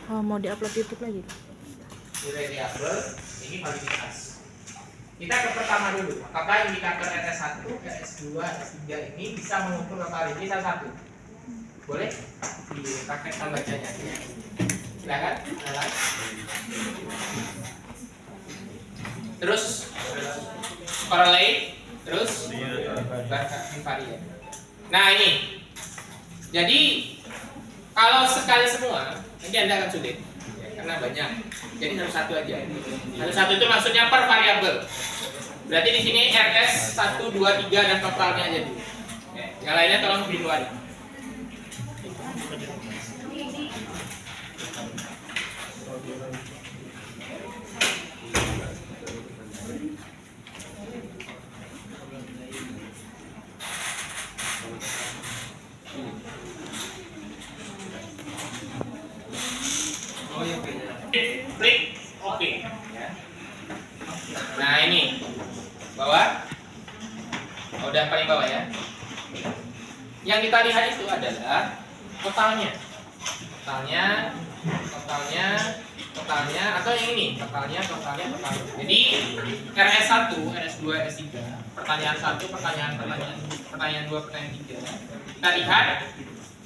Oh, mau diupload YouTube lagi? Variabel ini validitas. Kita ke pertama dulu. Apakah indikator RS1, RS2, RS3 ini bisa mengukur total ini satu-satu? Boleh? Dipraktekkan bacanya. Silakan. Terus correlate, terus invariant. Nah ini. Jadi kalau sekali semua, nanti Anda akan sulit. Karena banyak. Jadi satu-satu aja. Satu-satu itu maksudnya per variabel. Berarti di sini RS 1, 2, 3 dan totalnya aja dulu. Yang lainnya tolong dikeluarin. Klik oke. Nah ini bawah, udah paling bawah ya. Yang kita lihat itu adalah totalnya, atau yang ini totalnya. Jadi RS1, RS2, RS3, pertanyaan 1, pertanyaan 2, pertanyaan 3. Kita lihat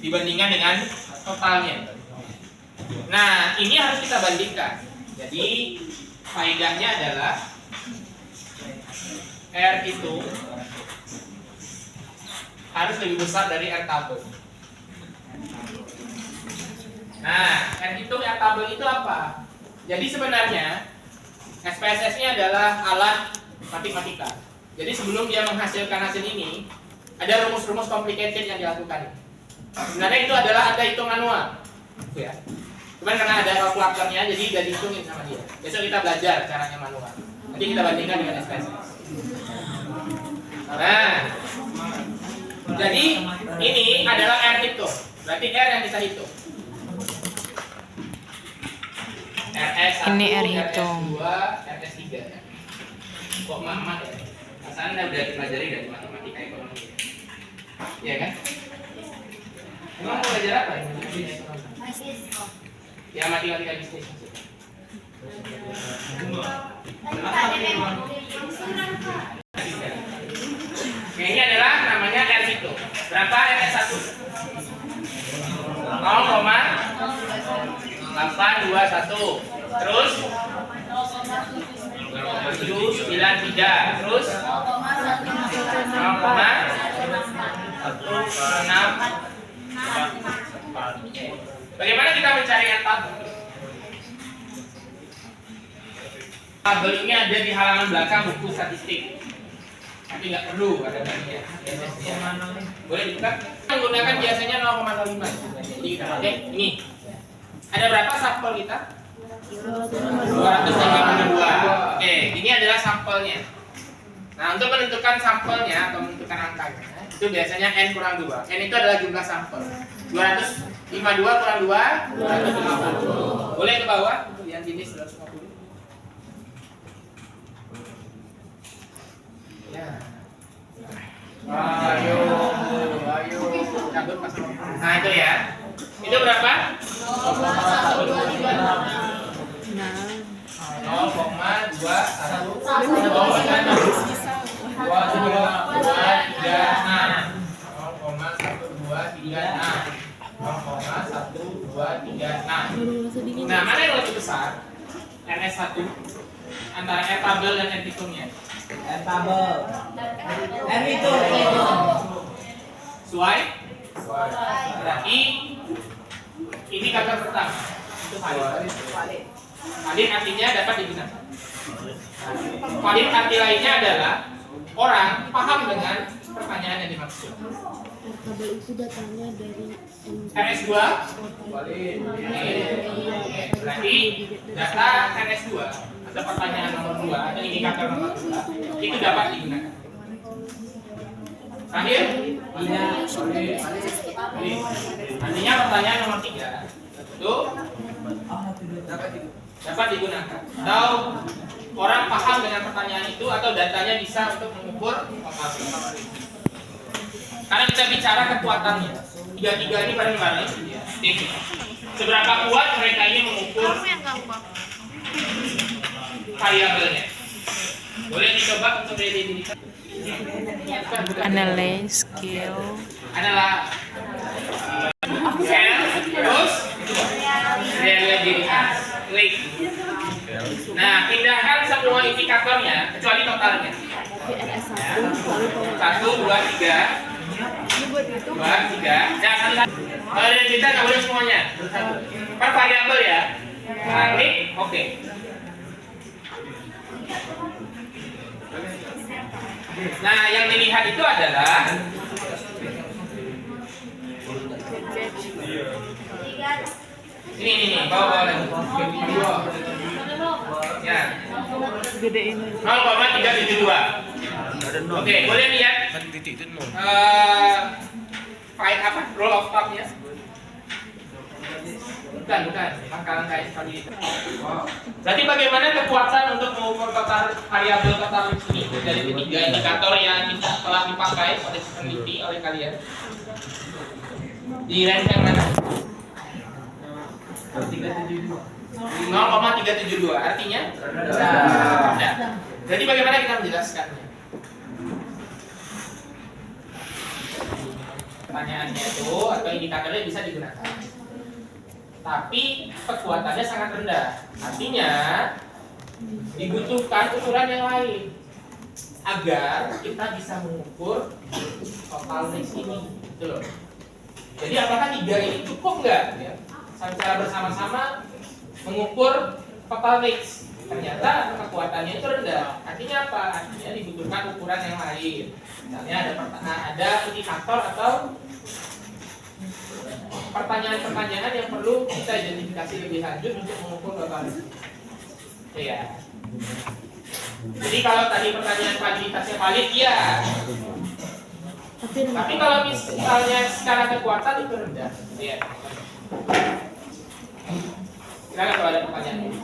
dibandingkan dengan totalnya. Nah, ini harus kita bandingkan. Jadi, faedahnya adalah R itu harus lebih besar dari R tabel. Nah, R tabel itu apa? Jadi sebenarnya SPSS-nya adalah alat matematika. Jadi sebelum dia menghasilkan hasil ini, ada rumus-rumus complicated yang dilakukan. Sebenarnya itu adalah ada hitung manual. Ya. Cuman karena ada kalkulatornya, jadi udah dihitungin sama dia. Besok kita belajar caranya manual. Nanti kita bandingkan dengan SPSS. Nah, jadi ini adalah R hitung. Berarti R yang kita hitung. RS1, ini R hitung. RS2, RS3. Kok mama ya? Asalnya udah dipelajari dari matematika ekonomi. Iya kan? Emang mau belajar apa ya? Ya matematika bisnis. Ini adalah namanya R hitung. Berapa RS1? 0,821. Terus 793. Terus 0,164. Bagaimana kita mencari tabel? Tabel ini ada di halaman belakang buku statistik. Tapi nggak perlu ada bagian. Boleh dibuka? Menggunakan biasanya 0,05. Jadi oke, ini. Ada berapa sampel kita? 252. Oke, ini adalah sampelnya. Nah, untuk menentukan sampelnya atau menentukan angkanya, itu biasanya N kurang 2. N itu adalah jumlah sampel. 252 kurang 2, 250. Boleh ke bawah untuk yang jenis 250. Ya. Ayo. Cabut pasang. Nah, itu ya. Itu berapa? 0,123. Nah, mana yang lebih besar? RS1 antara R tabel dan R hitungnya? R tabel. R hitung. Sesuai? Berarti ini kata pertama. Itu valid. Valid artinya dapat digunakan. Valid arti lainnya adalah orang paham dengan pertanyaan yang dimaksud. Tabel itu datanya dari RS2 berarti data RS2 atau pertanyaan nomor 2 atau indikator nomor 2 itu dapat digunakan. Terakhir, artinya pertanyaan nomor 3 itu dapat digunakan. Atau orang paham dengan pertanyaan itu atau datanya bisa untuk mengukur karena kita bicara kekuatannya. Tiga-tiga ini bareng-bareng. Seberapa kuat mereka ini variabelnya. Boleh dicoba untuk diidentifikasi. Analyze skill. Adalah shell, terus reliabilitas, rate. Nah, pindahkan semua indikatornya kecuali totalnya. Tapi RS1 selalu power. 1, 2, 3, Ini buat itu. 2, 3. Jangan kalau kita nggak boleh semuanya. Per variabel ya. Nah, klik, oke. Nah, yang dilihat itu adalah ini, bawa lagi. Ya. Gede ini. 0,372. Oke, boleh lihat file apa? Roll of top-nya? Bukan. Angka-angka stabilitas. Berarti bagaimana kekuatan untuk mengukur total variabel total ini dari ketiga indikator yang kita telah dipakai oleh peneliti oleh kalian? Di range yang mana? 0,372 artinya? Nah, jadi bagaimana kita menjelaskannya? Pertanyaannya itu atau indikatornya bisa digunakan, tapi kekuatannya sangat rendah. Artinya dibutuhkan ukuran yang lain agar kita bisa mengukur total mix ini, gitu loh. Jadi apakah 3 ini cukup nggak ya? Secara bersama-sama mengukur total mix. Ternyata kekuatannya itu rendah. Artinya apa? Artinya dibutuhkan ukuran yang lain. Misalnya ada indikator atau pertanyaan-pertanyaan yang perlu kita identifikasi lebih lanjut untuk mengukur total mix. Ya. Jadi kalau tadi pertanyaan validitasnya valid, ya. Tapi kalau misalnya secara kekuatan itu rendah. Ya. Silakan kalau ada pertanyaan.